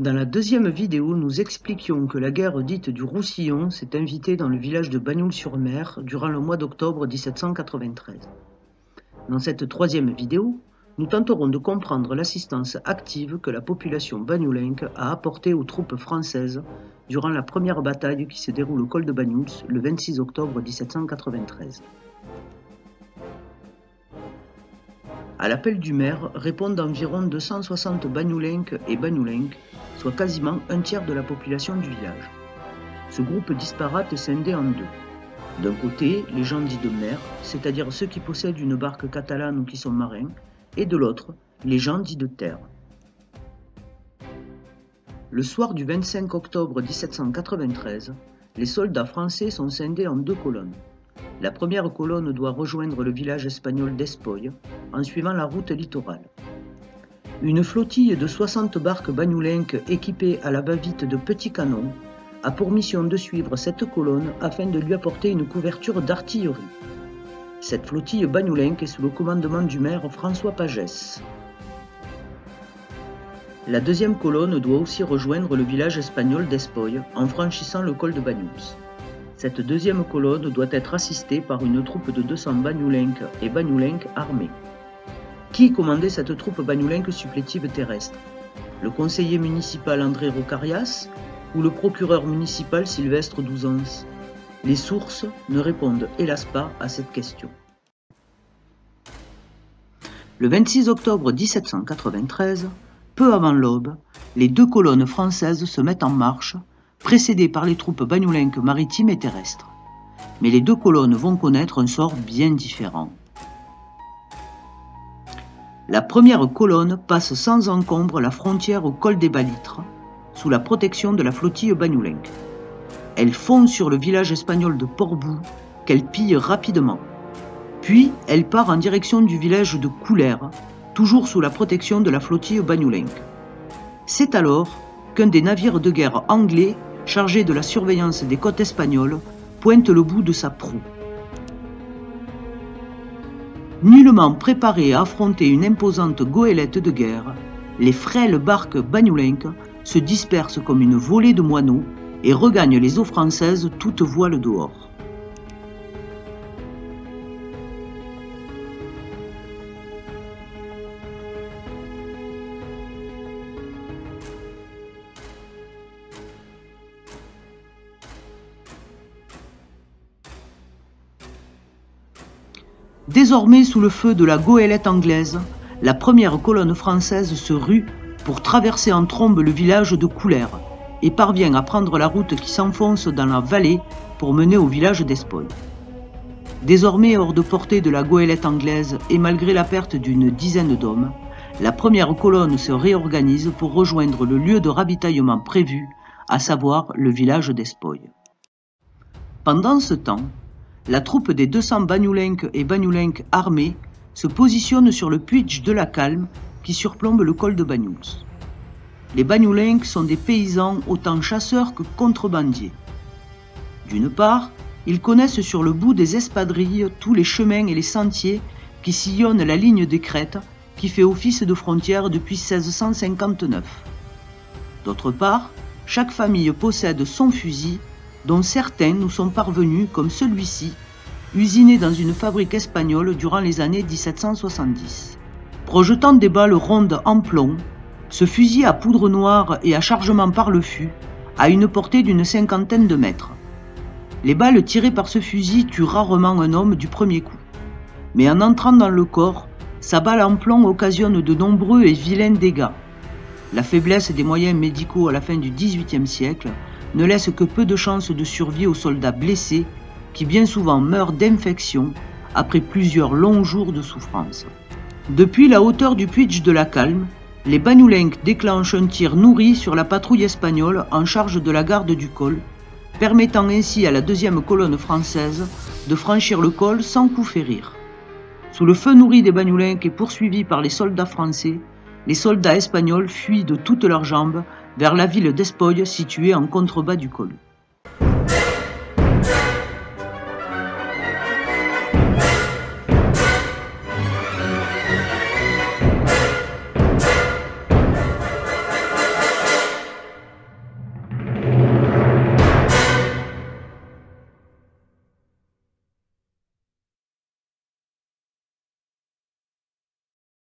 Dans la deuxième vidéo, nous expliquions que la guerre dite du Roussillon s'est invitée dans le village de Bagnoul-sur-Mer durant le mois d'octobre 1793. Dans cette troisième vidéo, nous tenterons de comprendre l'assistance active que la population bagnoulenque a apportée aux troupes françaises durant la première bataille qui se déroule au col de Banyuls le 26 octobre 1793. À l'appel du maire répondent environ 260 bagnoulenques et bagnoulenques, soit quasiment un tiers de la population du village. Ce groupe disparate est scindé en deux. D'un côté, les gens dits de mer, c'est-à-dire ceux qui possèdent une barque catalane ou qui sont marins, et de l'autre, les gens dits de terre. Le soir du 25 octobre 1793, les soldats français sont scindés en deux colonnes. La première colonne doit rejoindre le village espagnol d'Espoy en suivant la route littorale. Une flottille de 60 barques bagnoulenques équipées à la va-vite de petits canons a pour mission de suivre cette colonne afin de lui apporter une couverture d'artillerie. Cette flottille bagnoulenque est sous le commandement du maire François Pagès. La deuxième colonne doit aussi rejoindre le village espagnol d'Espoy en franchissant le col de Banyuls. Cette deuxième colonne doit être assistée par une troupe de 200 bagnoulenques et bagnoulenques armés. Qui commandait cette troupe bagnoulenque supplétive terrestre? Le conseiller municipal André Rocarias ou le procureur municipal Sylvestre Douzans? Les sources ne répondent hélas pas à cette question. Le 26 octobre 1793, peu avant l'aube, les deux colonnes françaises se mettent en marche, précédées par les troupes bagnoulenques maritimes et terrestres. Mais les deux colonnes vont connaître un sort bien différent. La première colonne passe sans encombre la frontière au col des Balitres, sous la protection de la flottille bagnoulenque. Elle fonce sur le village espagnol de Port-Bou, qu'elle pille rapidement. Puis, elle part en direction du village de Coulers, toujours sous la protection de la flottille bagnoulenque. C'est alors qu'un des navires de guerre anglais, chargé de la surveillance des côtes espagnoles, pointe le bout de sa proue. Nullement préparés à affronter une imposante goélette de guerre, les frêles barques bagnoulenques se dispersent comme une volée de moineaux et regagnent les eaux françaises toutes voiles dehors. Désormais sous le feu de la goélette anglaise, la première colonne française se rue pour traverser en trombe le village de Coulers et parvient à prendre la route qui s'enfonce dans la vallée pour mener au village d'Espoy. Désormais hors de portée de la goélette anglaise et malgré la perte d'une dizaine d'hommes, la première colonne se réorganise pour rejoindre le lieu de ravitaillement prévu, à savoir le village d'Espoy. Pendant ce temps, la troupe des 200 bagnoulenques et bagnoulenques armés se positionne sur le puits de la Calme qui surplombe le col de Banyuls. Les bagnoulenques sont des paysans autant chasseurs que contrebandiers. D'une part, ils connaissent sur le bout des espadrilles tous les chemins et les sentiers qui sillonnent la ligne des crêtes qui fait office de frontière depuis 1659. D'autre part, chaque famille possède son fusil, dont certains nous sont parvenus, comme celui-ci, usiné dans une fabrique espagnole durant les années 1770. Projetant des balles rondes en plomb, ce fusil à poudre noire et à chargement par le fût a une portée d'une cinquantaine de mètres. Les balles tirées par ce fusil tuent rarement un homme du premier coup. Mais en entrant dans le corps, sa balle en plomb occasionne de nombreux et vilains dégâts. La faiblesse des moyens médicaux à la fin du XVIIIe siècle ne laisse que peu de chances de survie aux soldats blessés qui bien souvent meurent d'infection après plusieurs longs jours de souffrance. Depuis la hauteur du puits de la Calme, les bagnoulenques déclenchent un tir nourri sur la patrouille espagnole en charge de la garde du col, permettant ainsi à la deuxième colonne française de franchir le col sans coup férir. Sous le feu nourri des bagnoulenques et poursuivis par les soldats français, les soldats espagnols fuient de toutes leurs jambes vers la ville d'Espoy située en contrebas du col.